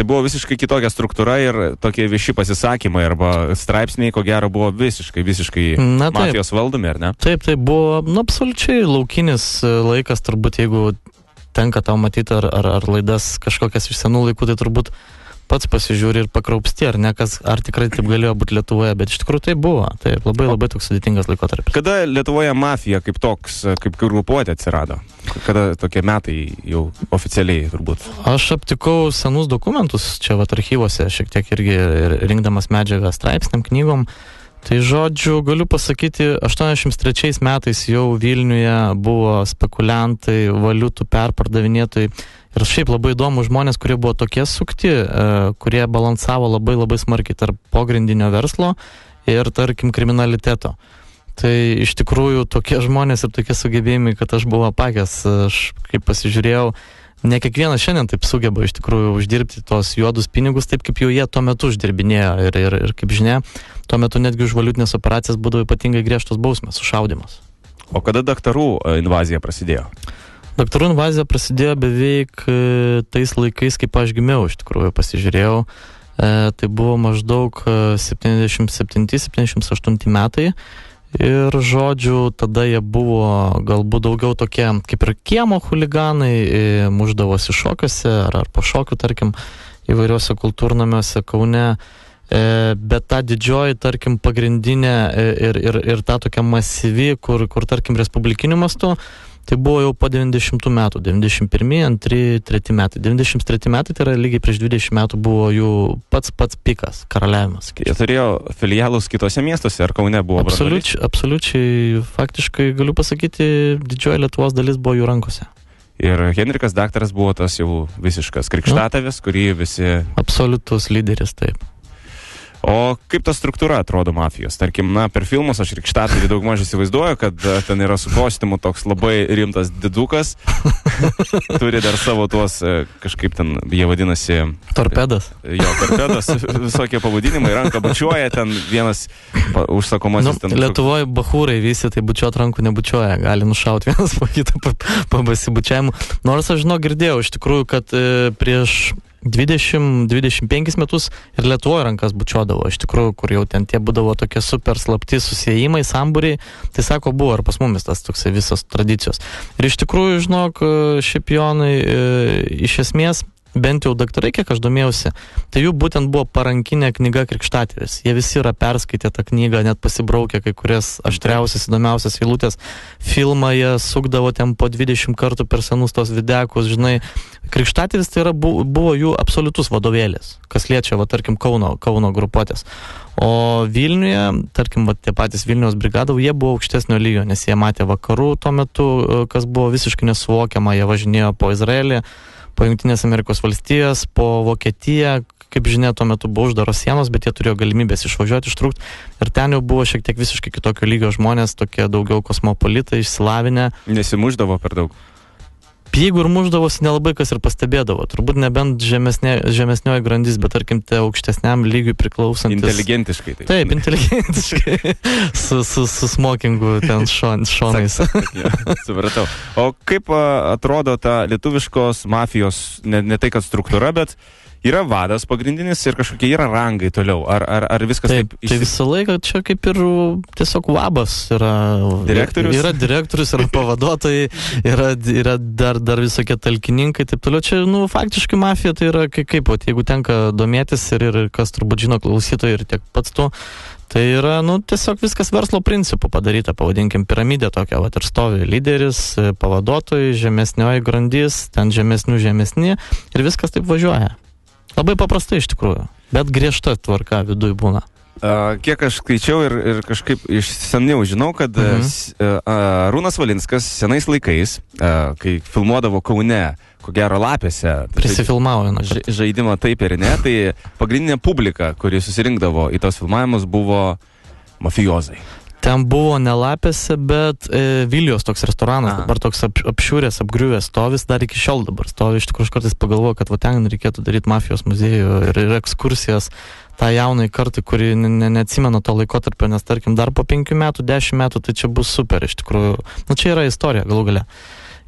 tai buvo visiškai kitokia struktūra ir tokie vieši pasisakymai arba straipsniai, ko gero, buvo visiškai mafijos valdomi, ar ne? Taip, tai buvo absoliučiai laukinis laikas, turbūt, jeigu tenka tau matyti ar laidas kažkokias iš senų laikų, tai turbūt pats pasižiūri ir pakraupsti, ar tikrai taip galėjo būti Lietuvoje, bet iš tikrųjų tai buvo. Tai labai toks sudėtingas laikotarpis. Kada Lietuvoje mafija kaip grupuotė atsirado? Kada tokie metai jau oficialiai turbūt? Aš aptikau senus dokumentus čia archyvose, šiek tiek irgi rinkdamas medžiagą straipsniam, knygom. Tai žodžiu, galiu pasakyti, 83 metais jau Vilniuje buvo spekuliantai, valiutų perpardavinėtojai ir šiaip labai įdomu žmonės, kurie buvo tokie sukti, kurie balansavo labai smarkiai tarp pogrindinio verslo ir, tarkim, kriminaliteto. Tai iš tikrųjų tokie žmonės ir tokie sugebėjimai, kad aš buvau apakęs, aš kaip pasižiūrėjau, ne kiekvienas šiandien taip sugeba iš tikrųjų uždirbti tos juodus pinigus, taip kaip jau jie tuo metu uždirbinėjo ir kaip žinia, tuo metu netgi už valiutinės operacijas būdavo ypatingai griežtos bausmės, sušaudymas. O kada daktarų invazija prasidėjo? Daktarų invazija prasidėjo beveik tais laikais, kaip aš gimiau, iš tikrųjų pasižiūrėjau. Tai buvo maždaug 77-78 metai. Ir žodžiu, tada jie buvo galbūt daugiau tokie kaip ir kiemo chuliganai, muždavosi šokiuose ar po šokių, tarkim, įvairiuose kultūrnamiuose Kaune. Bet ta didžioji, tarkim, pagrindinė ir ta tokia masyvi, kur tarkim, respublikiniu mastu, tai buvo jau po 90 metų, 91, 2, 3 metai. 93 metai, tai yra lygiai prieš 20 metų buvo jų pats pikas, karaliavimas. Jie turėjo filialus kitose miestuose, ar Kaune buvo branduolys? Absoliučiai, faktiškai galiu pasakyti, didžioji Lietuvos dalis buvo jų rankose. Ir Henrikas daktaras buvo tas jau visiškas krikštatavis, kurį visi... Absoliutus lyderis, taip. O kaip ta struktūra atrodo mafijos? Tarkim, per filmus aš krikštatavį daugmaž įsivaizduoju, kad ten yra su kostiumu toks labai rimtas didukas. Turi dar savo tuos, kažkaip ten, jie vadinasi... Torpedas. Jo, torpedas, visokie pavadinimai, ranką bučiuoja, ten vienas užsakomasis... Lietuvoje bachūrai visi tai bučiuot rankų nebučiuoja, gali nušauti vienas po kitą pabasibučiavimu. Nors aš girdėjau iš tikrųjų, kad prieš 20-25 metus ir Lietuvoje rankas bučiuodavo, iš tikrųjų, kur jau ten tie būdavo tokie super slapti susijimai, sambūriai, tai sako, buvo ir pas mumis tas toksai visos tradicijos. Ir iš tikrųjų, žinok, šiaip Jonai, iš esmės, bent jau daktarai, kiek aš domėjausi, tai jų būtent buvo parankinė knyga Krikštatėvis. Jie visi yra perskaitę tą knygą, net pasibraukę kai kurias aštriausias, įdomiausias eilutės. Filmą jie sukdavo ten po 20 kartų per senus tos videkus, žinai. Krikštatėvis tai buvo jų absoliutus vadovėlis, kas liečia, tarkim, Kauno grupuotės. O Vilniuje, tarkim, tie patys Vilniaus brigadų, jie buvo aukštesnio lygio, nes jie matė vakarų tuo metu, kas buvo visiškai nesuvokiama, jie važinėjo po Izraelį, po Jungtinės Amerikos valstijas, po Vokietiją, kaip žinia, tuo metu buvo uždaros sienos, bet jie turėjo galimybės išvažiuoti, ištrūkti. Ir ten jau buvo šiek tiek visiškai kitokio lygio žmonės, tokie daugiau kosmopolitai, išsilavinę. Nesimuždavo per daug? Jeigu ir muždavosi, nelabai kas ir pastebėdavo. Turbūt nebent žemesnioji grandis, bet tarkim, te aukštesniam lygiui priklausantis. Inteligentiškai. Taip, inteligentiškai. su smokingu ten šonais. Supratau. O kaip atrodo ta lietuviškos mafijos, ne tai kad struktūra, bet yra vadas pagrindinis ir kažkokie yra rangai toliau. Ar viskas taip? Tai visą laiką čia kaip ir tiesiog vabas yra. Direktorius? Yra direktorius, yra pavaduotojai, yra dar visokie talkininkai, taip toliau. Čia, faktiškai mafija tai yra kaip, jeigu tenka domėtis ir kas turbūt žino klausytojai ir tiek pats tu, tai yra, tiesiog viskas verslo principų padaryta, pavadinkim, piramidė tokia, ir stovi lyderis, pavaduotojai, žemesnioji grandis, ten žemesni ir viskas taip važiuoja. Labai paprastai iš tikrųjų, bet griežta tvarka viduj būna. Kiek aš skaičiau ir kažkaip išsamiau žinau, kad Arūnas Valinskas senais laikais, kai filmuodavo Kaune, ko gero Lapėse, prisifilmavo žaidimą Taip ir ne, tai pagrindinė publika, kuri susirinkdavo į tos filmavimus, buvo mafiozai. Ten buvo ne Lapėse, bet Vilijos toks restoranas, dabar toks apšiūrės, apgriuvęs stovis, dar iki šiol dabar stovi. Iš tikrųjų, aš kartais pagalvoju, kad ten reikėtų daryti mafijos muziejų ir ekskursijas tą jaunai kartai, kuri neatsimena to laikotarpio, nes tarkim dar po 5 metų, 10 metų, tai čia bus super iš tikrųjų. Čia yra istorija galų gale.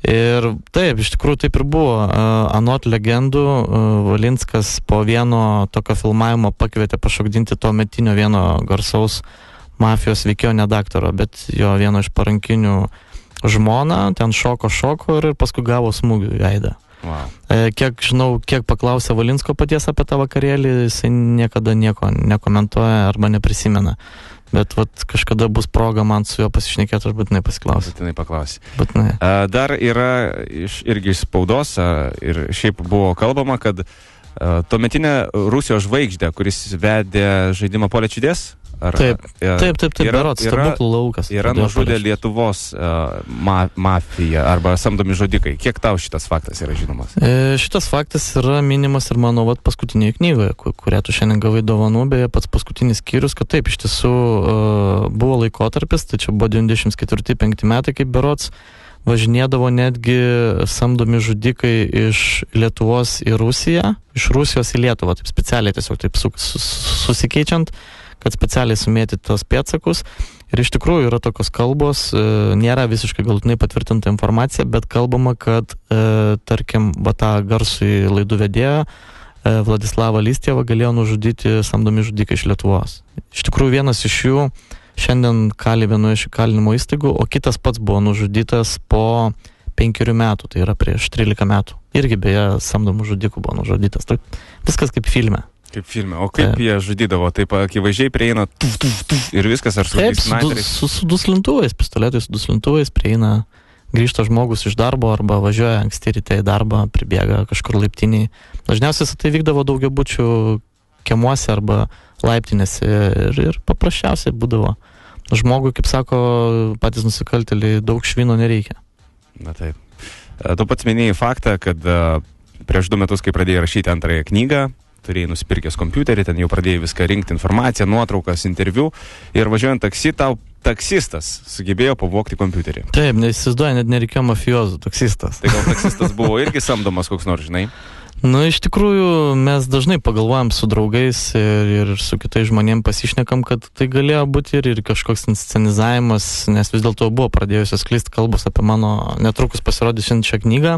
Ir taip, iš tikrųjų taip ir buvo. Anot legendų, Valinskas po vieno tokio filmavimo pakvietė pašokdinti to metinio vieno garsaus mafijos veikėjo, ne daktaro, bet jo vieno iš parankinių žmoną, ten šoko ir paskui gavo smūgių į veidą. Wow. Kiek žinau, kiek paklausė Valinsko paties apie tą vakarėlį, jisai niekada nieko nekomentuoja arba neprisimena. Bet kažkada bus proga man su juo pasišnekėti, aš būtinai pasiklausiu. Būtinai paklausi. Būtinai. Dar yra irgi iš spaudos ir šiaip buvo kalbama, kad tuometinė Rusijos žvaigždė, kuris vedė žaidimą Polė Čydės, Taip, berods, stebuklų laukas. Yra nužudę Lietuvos mafiją arba samdomi žudikai. Kiek tau šitas faktas yra žinomas? Šitas faktas yra minimas ir mano paskutinėje knygoje, kurią tu šiandien gavai dovanų, beje, pats paskutinis skyrius, kad taip, iš tiesų buvo laikotarpis, tai čia buvo 94-95 metai, kaip berods, važinėdavo netgi samdomi žudikai iš Lietuvos į Rusiją, iš Rusijos į Lietuvą, taip specialiai tiesiog taip susikeičiant, kad specialiai sumėti tos pėdsakus. Ir iš tikrųjų yra tokios kalbos, nėra visiškai galutinai patvirtinta informacija, bet kalbama, kad, tarkim, tą garsų laidų vedėją Vladislavą Listjevą galėjo nužudyti samdomi žudikai iš Lietuvos. Iš tikrųjų vienas iš jų šiandien kali vienoje iš įkalinimo įstaigų, o kitas pats buvo nužudytas po 5 metų, tai yra prieš 13 metų. Irgi beje samdomų žudikų buvo nužudytas. Tai viskas kaip filme. Kaip filme. O kaip jie žudydavo? Taip akivaizdžiai prieina ir viskas, ar su sniperiais? Su duslintuvais, pistoletais, su duslintuvais prieina, grįžta žmogus iš darbo arba važiuoja anksti ryte į darbą, pribėga kažkur laiptiniai. Dažniausiai tai vykdavo daugiabučių kiemuose arba laiptinėse ir paprasčiausiai būdavo. Žmogui, kaip sako patys nusikaltėliai, daug švino nereikia. Na taip. Tu pats minėjai faktą, kad prieš 2 metus, kai pradėjai rašyti antrąją knygą, turėjai nusipirkęs kompiuterį, ten jau pradėjai viską rinkti, informaciją, nuotraukas, interviu ir važiuojant taksi, tau taksistas sugebėjo pavogti kompiuterį. Taip, neįsivaizduoju, net nereikėjo mafijozų, taksistas. Tai gal taksistas buvo irgi samdomas koks nors, žinai? Nu, iš tikrųjų, mes dažnai pagalvojam su draugais ir su kitais žmonėm pasišnekam, kad tai galėjo būti ir kažkoks inscenizavimas, nes vis dėlto buvo pradėjusios sklisti kalbos apie mano netrukus pasirodysiančią knygą,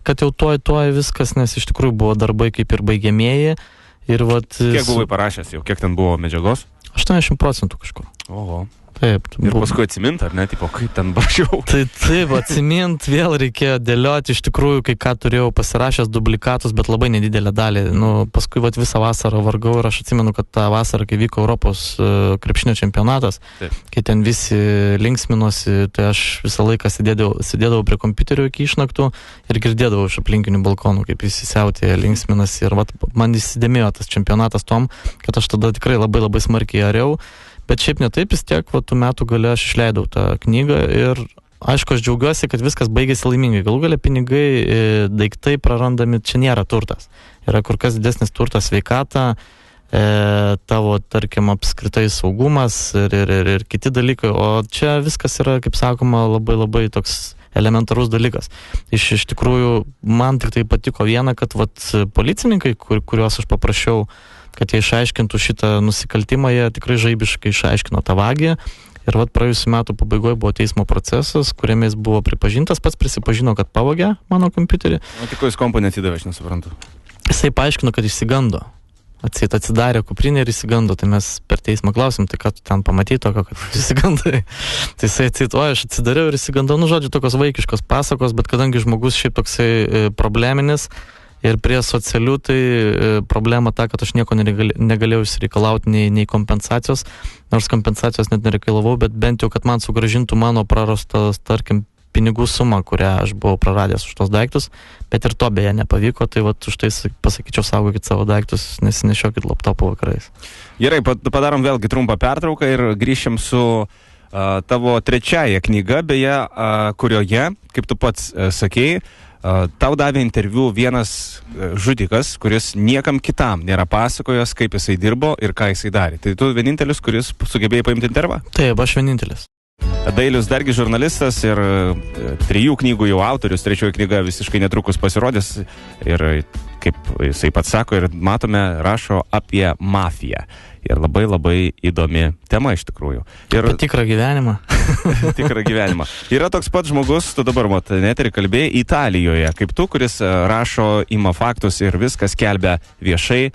kad jau tuoj viskas, nes iš tikrųjų buvo darbai kaip ir baigiamieji. Ir kiek buvai parašęs jau? Kiek ten buvo medžiagos? 80% kažkur. Oho. Taip. Ir paskui atsimint, ar ne, tipo, kaip ten bašiau? Tai taip, atsimint vėl reikėjo dėlioti, iš tikrųjų, kai ką turėjau pasirašęs dublikatus, bet labai nedidelę dalį. Nu, paskui visą vasarą vargau ir aš atsimenu, kad tą vasarą, kai vyko Europos krepšinio čempionatas, taip, kai ten visi linksminosi, tai aš visą laiką sėdėdavau prie kompiuterio iki išnaktų ir girdėdavau iš aplinkinių balkonų, kaip visi siautė, linksminasi. Ir man įsidėmėjo tas čempionatas tom, kad aš tada tikrai labai labai smarkiai ariau. Bet šiaip netaip, vis tiek, tų metų gale aš išleidau tą knygą ir, aišku, aš džiaugiuosi, kad viskas baigėsi laimingai. Galų gale pinigai, daiktai prarandami, čia nėra turtas. Yra kur kas didesnis turtas sveikata, tavo, tarkim, apskritai saugumas ir kiti dalykai. O čia viskas yra, kaip sakoma, labai labai toks elementarus dalykas. Iš tikrųjų, man tik tai patiko viena, kad policininkai, kuriuos aš paprašiau, kad jie išaiškintų šitą nusikaltimą, jie tikrai žaibiškai išaiškino tą vagį. Ir praėjusiu metų pabaigoje buvo teismo procesas, kuriame jis buvo pripažintas, pats prisipažino, kad pavogė mano kompiuterį. O tik ko jis kompą neatidavė, aš nesuprantu. Jisai paaiškino, kad išsigando. Atsidarė kuprinę ir išsigando, tai mes per teismą klausim, tai ką tu ten pamatei tokio, kad išsigandai. Tai jisai aš atsidariau ir išsigandau, žodžiu, tokios vaikiškos pasakos, bet kadangi žmogus šiaip toksai probleminis, ir prie socialių tai problema ta, kad aš nieko negalėjau išsireikalauti nei kompensacijos, nors kompensacijos net nereikalavau, bet bent jau, kad man sugrąžintų mano prarastas, tarkim, pinigų sumą, kurią aš buvau praradęs už tos daiktus, bet ir to beje nepavyko, tai už tai pasakyčiau, saugokit savo daiktus, nesinešiokit laptopų vakarais. Gerai, padarom vėlgi trumpą pertrauką ir grįšim su tavo trečiaja knyga, beje, kurioje, kaip tu pats sakei, tau davė interviu vienas žudikas, kuris niekam kitam nėra pasakojęs, kaip jisai dirbo ir ką jisai darė. Tai tu vienintelis, kuris sugebėjai paimti intervą? Taip, aš vienintelis. Dailius Dargis žurnalistas ir 3 knygų jau autorius, 3 knyga visiškai netrukus pasirodys ir kaip jisai pats sako ir matome, rašo apie mafiją. Ir labai labai įdomi tema iš tikrųjų. Ir Apie tikrą gyvenimą. tikrą gyvenimą. Yra toks pats žmogus, tu dabar net ir kalbėjai, Italijoje, kaip tu, kuris rašo, ima faktus ir viskas skelbia viešai.